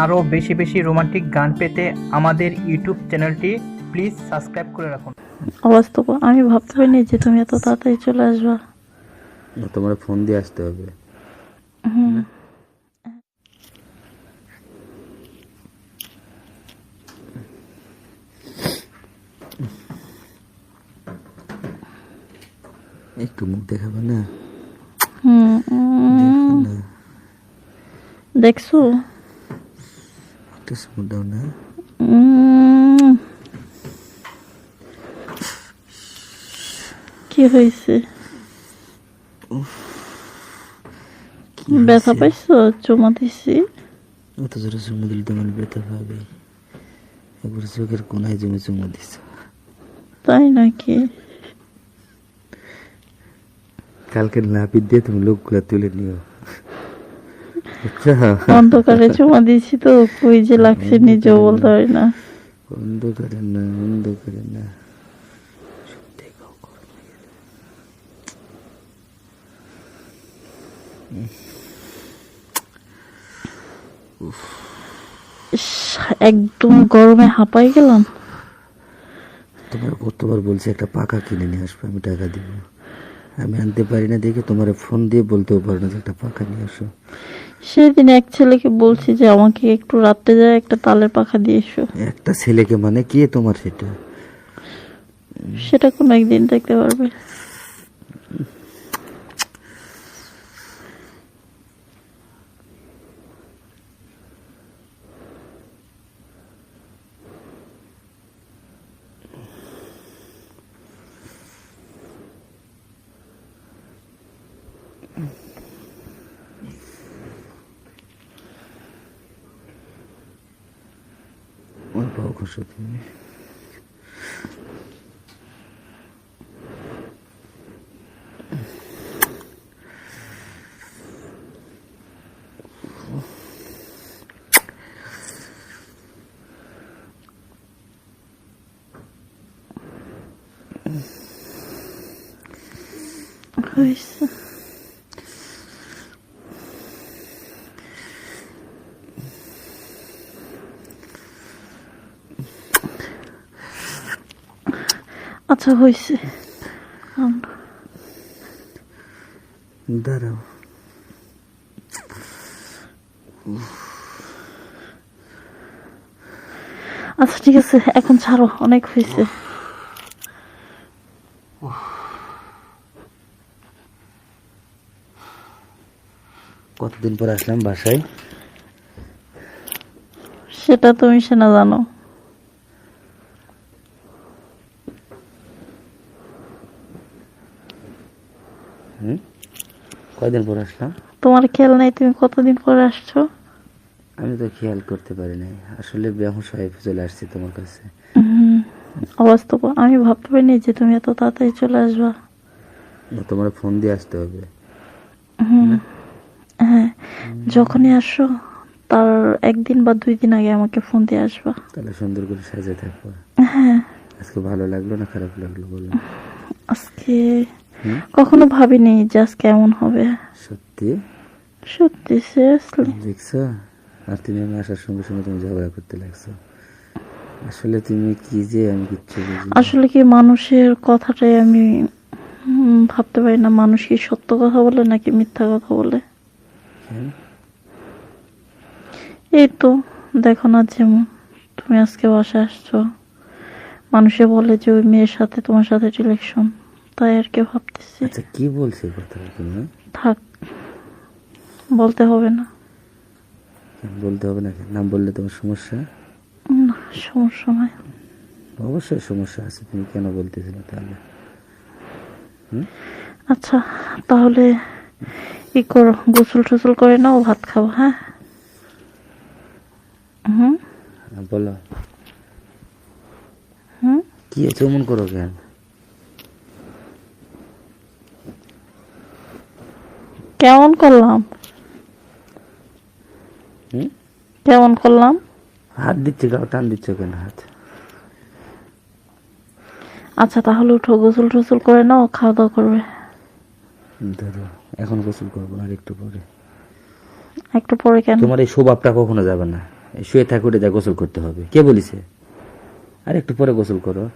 আরও বেশি বেশি রোমান্টিক গান পেতে আমাদের ইউটিউব চ্যানেলটি প্লিজ সাবস্ক্রাইব করে রাখুন। অবাস্তব, আমি ভাবতে পারিনি যে তুমি এত তাড়াতাড়ি চলে আসবা। তোমার ফোন দিয়ে আসতে হবে। হুম। একটু মুখ দেখাবে না? দেখছো একটু স্মুথ দাও না। কি হয়েছে? ব্যথা পাইছো? চুমা দিছি। অত জোরে চুমু দিলে তোমার ব্যথা পাবে। একবার চোখের কোনায় জমে চুমু দিছ। তাই নাকি? কালকে নাপিত দিয়ে তুমি লোকগুলা তুলে নিও। অন্ধকারে চুমা দিছি তো, কই যে লাগছে নিজেও বলতে পারি না। অন্ধকারে না, অন্ধকারে না। একদম গরমে হাঁপাই গেলাম। তোমার কতবার বলছি একটা পাখা কিনে নিয়ে আসবে, আমি টাকা দিব। আমি আনতে পারি না দেখে তোমার ফোন দিয়ে বলতেও পারো না যে একটা পাখা নিয়ে আসো। সেদিন এক ছেলেকে বলছি যে আমাকে একটু রাত্রে যায় একটা তালের পাখা দিয়ে এসো। একটা ছেলেকে মানে কে তোমার সেটা? সেটা কোনো একদিন দেখতে পারবে। ওই পাও খুশো তুমি। হয়েছে। আচ্ছা হয়েছে। দাঁড়াও। আচ্ছা ঠিক আছে, এখন ছাড়ো, অনেক হয়েছে। কতদিন পর আসলাম বাসায়? সেটা তুমি সেনা জানো। কয়দিন পর আসলাম? তোমার খেয়াল নাই তুমি কতদিন পরে আসছো? আমি তো খেয়াল করতে পারি নাই, আসলে বেহুশ হয়ে চলে আসছি তোমার কাছে। অবাস্তব, আমি ভাবতে পারিনি যে তুমি এত তাড়াতাড়ি চলে আসবা। তোমার ফোন দিয়ে আসতে হবে। হ্যাঁ, যখনই আসো তার একদিন বা 2 দিন আগে আমাকে ফোন দিয়ে আসবা। তাহলে সুন্দর করে সাজে থাকবো। হ্যাঁ। আজকে ভালো লাগলো না খারাপ লাগলো বলো? আজকে কখনো ভাবিনি যে আজকে এমন হবে। সত্যি? সত্যি সিরিয়াসলি। দেখছো, আর তুমি আমি আসার সঙ্গে সঙ্গে তুমি ঝগড়া করতে লাগছো। আসলে তুমি কি যে আমি কিচ্ছু বুঝি না। আসলে কি মানুষের কথাটাই আমি ভাবতে পারি না, মানুষ কি সত্য কথা বলে নাকি মিথ্যা কথা বলে। এই তো দেখো না, যেমন তুমি আজকে বাসায় আসছো, মানুষে বলে যে ওই মেয়ের সাথে তোমার সাথে রিলেশন, তাই আর কি ভাবতেছি। আচ্ছা কি বলছে কথা তুমি? থাক, বলতে হবে না। বলতে হবে না? নাম বললে তোমার সমস্যা? না, সমস্যা নাই। অবশ্যই সমস্যা আছে, তুমি কেন বলতেছি না তাহলে? আচ্ছা তাহলে কি করো, গোসল টোসল করে নাও, ভাত খাবো। হ্যাঁ বলো। কি চমন করো কেন? কেমন করলাম? কেমন করলাম? হাত দিচ্ছে, গাও টান দিচ্ছ কেন হাত? আচ্ছা তাহলে উঠো, গোসল টোসল করে নাও, খাওয়া দাওয়া করবে। ধরো এখন গোসল করবো আর একটু পরে। একটু পরে কেন? তোমার এই স্বভাবটা কখনো যাবে না। শুয়ে থাক, উঠে যা, গোসল করতে হবে। কে বলিছে? আর একটু পরে গোসল করো।